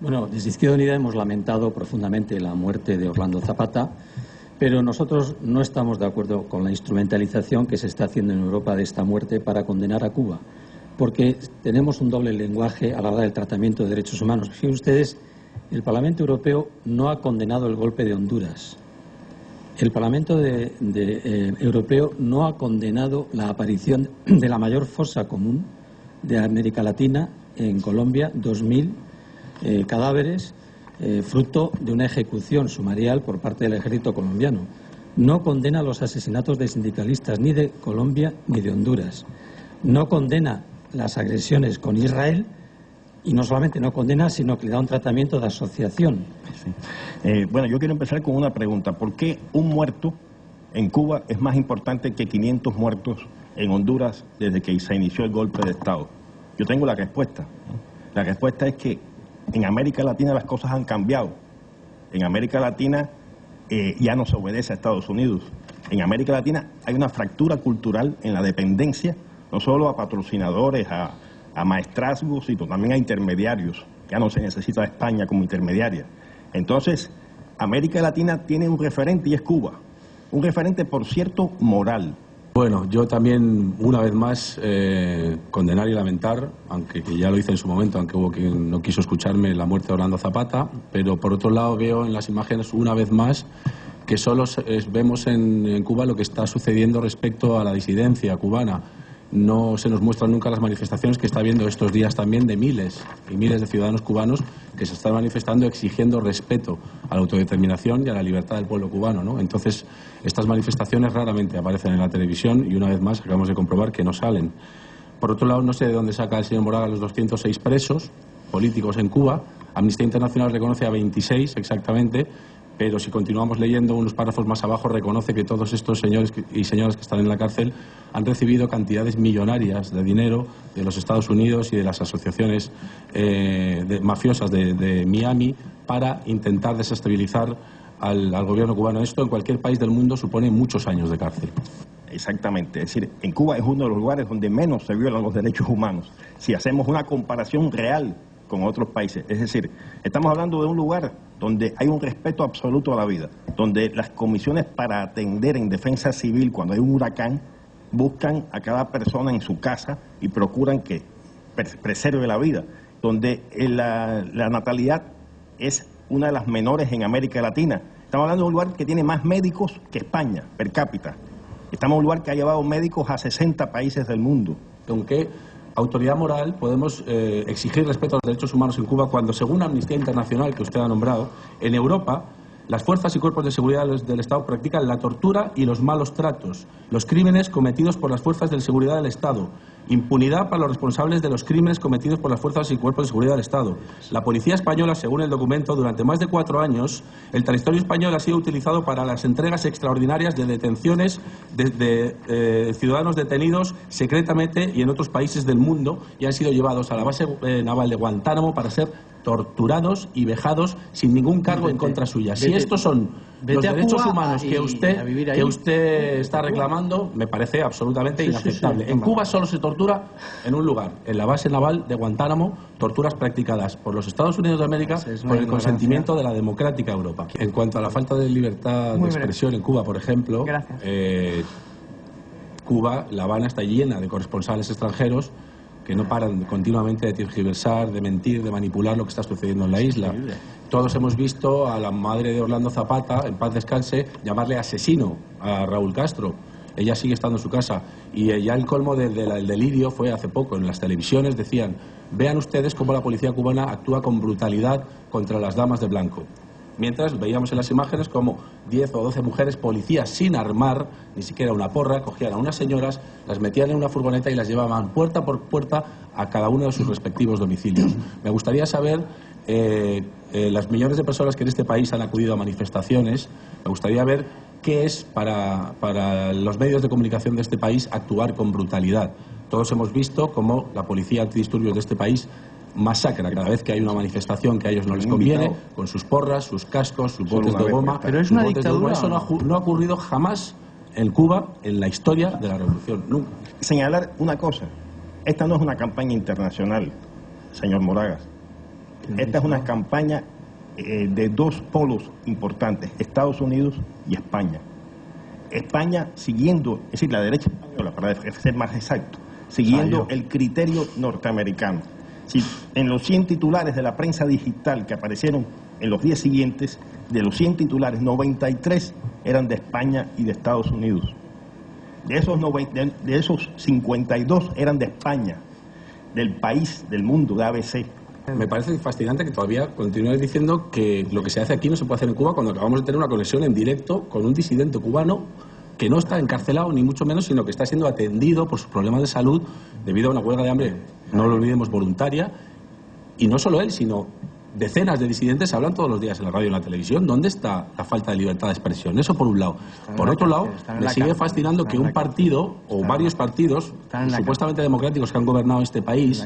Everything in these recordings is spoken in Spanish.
Bueno, desde Izquierda Unida hemos lamentado profundamente la muerte de Orlando Zapata, pero nosotros no estamos de acuerdo con la instrumentalización que se está haciendo en Europa de esta muerte para condenar a Cuba, porque tenemos un doble lenguaje a la hora del tratamiento de derechos humanos. Fíjense ustedes, el Parlamento Europeo no ha condenado el golpe de Honduras. El Parlamento Europeo no ha condenado la aparición de la mayor fosa común de América Latina en Colombia, 2.000 cadáveres, fruto de una ejecución sumarial por parte del ejército colombiano. No condena los asesinatos de sindicalistas ni de Colombia ni de Honduras. No condena las agresiones con Israel y no solamente no condena, sino que le da un tratamiento de asociación. Sí. Bueno, yo quiero empezar con una pregunta. ¿Por qué un muerto en Cuba es más importante que 500 muertos en Honduras desde que se inició el golpe de Estado? Yo tengo la respuesta. La respuesta es que en América Latina las cosas han cambiado. En América Latina ya no se obedece a Estados Unidos. En América Latina hay una fractura cultural en la dependencia, no solo a patrocinadores, a maestrazgos, sino también a intermediarios. Ya no se necesita a España como intermediaria. Entonces, América Latina tiene un referente y es Cuba. Un referente, por cierto, moral. Bueno, yo también, una vez más, condenar y lamentar, aunque que ya lo hice en su momento, aunque hubo quien no quiso escucharme, la muerte de Orlando Zapata, pero por otro lado veo en las imágenes, una vez más, que solo vemos en Cuba lo que está sucediendo respecto a la disidencia cubana. No se nos muestran nunca las manifestaciones que está habiendo estos días también de miles y miles de ciudadanos cubanos que se están manifestando exigiendo respeto a la autodeterminación y a la libertad del pueblo cubano, ¿no? Entonces, estas manifestaciones raramente aparecen en la televisión y una vez más acabamos de comprobar que no salen. Por otro lado, no sé de dónde saca el señor Moraga los 206 presos políticos en Cuba. Amnistía Internacional reconoce a 26 exactamente, pero si continuamos leyendo unos párrafos más abajo, reconoce que todos estos señores y señoras que están en la cárcel han recibido cantidades millonarias de dinero de los Estados Unidos y de las asociaciones mafiosas de Miami para intentar desestabilizar al gobierno cubano. Esto en cualquier país del mundo supone muchos años de cárcel. Exactamente, es decir, en Cuba es uno de los lugares donde menos se violan los derechos humanos. Si hacemos una comparación real con otros países, es decir, estamos hablando de un lugar donde hay un respeto absoluto a la vida, donde las comisiones para atender en defensa civil cuando hay un huracán buscan a cada persona en su casa y procuran que preserve la vida, donde la natalidad es una de las menores en América Latina. Estamos hablando de un lugar que tiene más médicos que España, per cápita. Estamos en un lugar que ha llevado médicos a 60 países del mundo. ¿Con qué autoridad moral podemos exigir respeto a los derechos humanos en Cuba cuando, según Amnistía Internacional, que usted ha nombrado, en Europa las fuerzas y cuerpos de seguridad del Estado practican la tortura y los malos tratos, los crímenes cometidos por las fuerzas de seguridad del Estado, impunidad para los responsables de los crímenes cometidos por las fuerzas y cuerpos de seguridad del Estado? La policía española, según el documento, durante más de 4 años, el territorio español ha sido utilizado para las entregas extraordinarias de detenciones de ciudadanos detenidos secretamente y en otros países del mundo y han sido llevados a la base naval de Guantánamo para ser torturados y vejados sin ningún cargo en contra suya. Si estos son los derechos humanos que usted está reclamando, me parece absolutamente inaceptable. En Cuba solo se tortura en un lugar, en la base naval de Guantánamo, torturas practicadas por los Estados Unidos de América con el consentimiento de la democrática Europa. En cuanto a la falta de libertad de expresión en Cuba, por ejemplo, Cuba, La Habana está llena de corresponsales extranjeros que no paran continuamente de tergiversar, de mentir, de manipular lo que está sucediendo en la isla. Todos hemos visto a la madre de Orlando Zapata, en paz descanse, llamarle asesino a Raúl Castro. Ella sigue estando en su casa y ya el colmo del delirio fue hace poco. En las televisiones decían: vean ustedes cómo la policía cubana actúa con brutalidad contra las damas de blanco. Mientras veíamos en las imágenes como 10 o 12 mujeres policías sin armar, ni siquiera una porra, cogían a unas señoras, las metían en una furgoneta y las llevaban puerta por puerta a cada uno de sus respectivos domicilios. Me gustaría saber, las millones de personas que en este país han acudido a manifestaciones, me gustaría ver qué es para los medios de comunicación de este país actuar con brutalidad. Todos hemos visto cómo la policía antidisturbios de este país masacra cada vez que hay una manifestación que a ellos no les conviene, con sus porras, sus cascos, sus botes de goma. Pero es una dictadura. Eso no ha ocurrido jamás en Cuba en la historia de la revolución, nunca. Señalar una cosa: esta no es una campaña internacional, señor Moragas. esta es una campaña de dos polos importantes, Estados Unidos y España. España siguiendo, es decir, la derecha española, para ser más exacto, siguiendo el criterio norteamericano. Si en los 100 titulares de la prensa digital que aparecieron en los días siguientes, de los 100 titulares, 93 eran de España y de Estados Unidos. De esos 52 eran de España, del país, del mundo, de ABC. Me parece fascinante que todavía continúes diciendo que lo que se hace aquí no se puede hacer en Cuba cuando acabamos de tener una conexión en directo con un disidente cubano que no está encarcelado ni mucho menos, sino que está siendo atendido por sus problemas de salud debido a una huelga de hambre, no lo olvidemos, voluntaria. Y no solo él, sino decenas de disidentes hablan todos los días en la radio y en la televisión. ¿Dónde está la falta de libertad de expresión? Eso por un lado. Por otro lado, me sigue fascinando que un partido o varios partidos supuestamente democráticos que han gobernado este país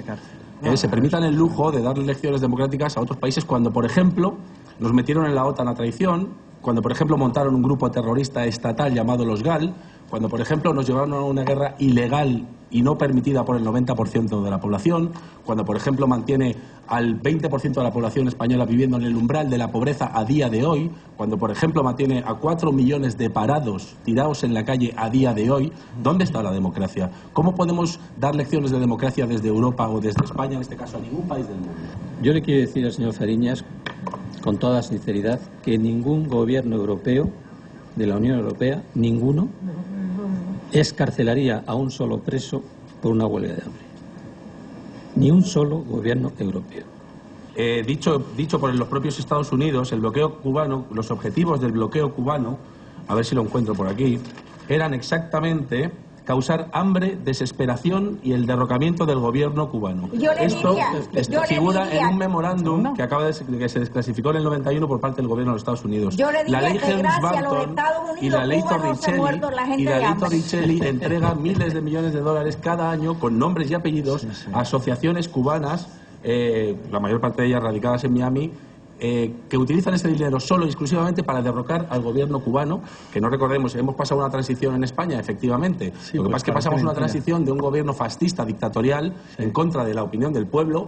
se permitan el lujo de darle lecciones democráticas a otros países cuando, por ejemplo, nos metieron en la OTAN a traición, cuando, por ejemplo, montaron un grupo terrorista estatal llamado los GAL, cuando, por ejemplo, nos llevaron a una guerra ilegal y no permitida por el 90% de la población, cuando, por ejemplo, mantiene al 20% de la población española viviendo en el umbral de la pobreza a día de hoy, cuando, por ejemplo, mantiene a 4 millones de parados tirados en la calle a día de hoy. ¿Dónde está la democracia? ¿Cómo podemos dar lecciones de democracia desde Europa o desde España, en este caso, a ningún país del mundo? Yo le quiero decir al señor Fariñas, con toda sinceridad, que ningún gobierno europeo de la Unión Europea, ninguno, excarcelaría a un solo preso por una huelga de hambre. Ni un solo gobierno europeo. Dicho por los propios Estados Unidos, el bloqueo cubano, los objetivos del bloqueo cubano, a ver si lo encuentro por aquí, eran exactamente causar hambre, desesperación y el derrocamiento del gobierno cubano. Esto figura en un memorándum que se desclasificó en el 91 por parte del gobierno de los Estados Unidos. La ley Helms-Burton y la ley Torricelli entrega miles de millones de dólares cada año con nombres y apellidos a asociaciones cubanas, la mayor parte de ellas radicadas en Miami, que utilizan ese dinero solo y exclusivamente para derrocar al gobierno cubano, que no recordemos, hemos pasado una transición en España, efectivamente. Lo que pasa es que pasamos una transición de un gobierno fascista, dictatorial, en contra de la opinión del pueblo.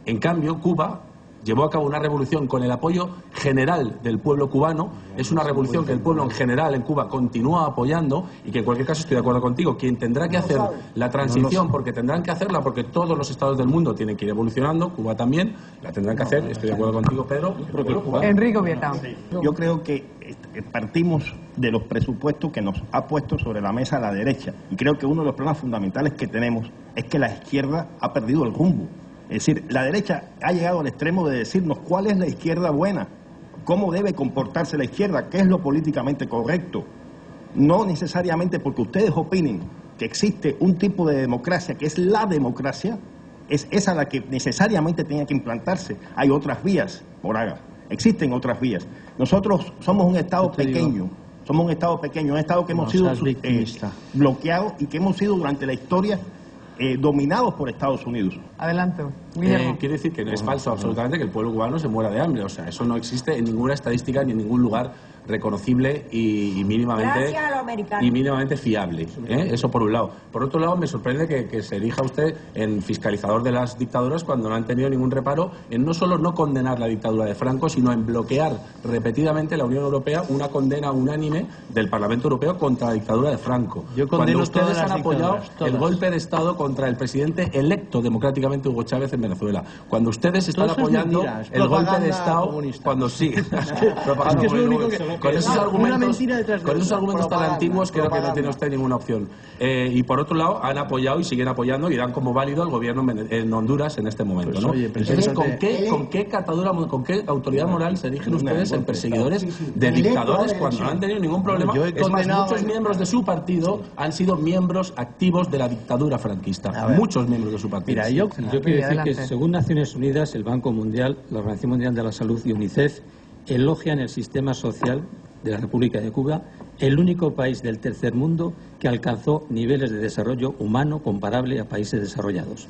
En cambio, Cuba llevó a cabo una revolución con el apoyo general del pueblo cubano. Es una revolución que el pueblo en general en Cuba continúa apoyando y que en cualquier caso estoy de acuerdo contigo. Quien tendrá que hacer la transición, porque tendrán que hacerla, porque todos los estados del mundo tienen que ir evolucionando, Cuba también, la tendrán que hacer, estoy de acuerdo contigo, Pedro. Enrique Vieta. Yo creo que partimos de los presupuestos que nos ha puesto sobre la mesa la derecha. Y creo que uno de los problemas fundamentales que tenemos es que la izquierda ha perdido el rumbo. Es decir, la derecha ha llegado al extremo de decirnos cuál es la izquierda buena, cómo debe comportarse la izquierda, qué es lo políticamente correcto. No necesariamente porque ustedes opinen que existe un tipo de democracia que es la democracia, es esa la que necesariamente tenía que implantarse. Hay otras vías, Moraga, existen otras vías. Nosotros somos un Estado pequeño, un Estado que hemos sido bloqueados y que hemos sido durante la historia dominados por Estados Unidos. Adelante, Guillermo. Quiere decir que es falso absolutamente que el pueblo cubano se muera de hambre. O sea, eso no existe en ninguna estadística ni en ningún lugar reconocible y mínimamente fiable. Eso por un lado. Por otro lado, me sorprende que se erija usted en fiscalizador de las dictaduras cuando no han tenido ningún reparo en no solo no condenar la dictadura de Franco, sino en bloquear repetidamente la Unión Europea una condena unánime del Parlamento Europeo contra la dictadura de Franco. Cuando ustedes han apoyado el golpe de Estado contra el presidente electo democráticamente Hugo Chávez en Venezuela. Cuando ustedes están apoyando el golpe de Estado comunista. Cuando sí. Propaganda con esos argumentos tan antiguos creo que no tiene usted ninguna opción. Y por otro lado, han apoyado y siguen apoyando y dan como válido al gobierno en Honduras en este momento, ¿no? Entonces, ¿con qué autoridad moral se erigen ustedes en perseguidores de dictadores cuando no han tenido ningún problema? Es más, muchos miembros de su partido han sido miembros activos de la dictadura franquista. Muchos miembros de su partido. Mira, yo quiero decir que según Naciones Unidas, el Banco Mundial, la Organización Mundial de la Salud y UNICEF elogian el sistema social de la República de Cuba, el único país del tercer mundo que alcanzó niveles de desarrollo humano comparable a países desarrollados.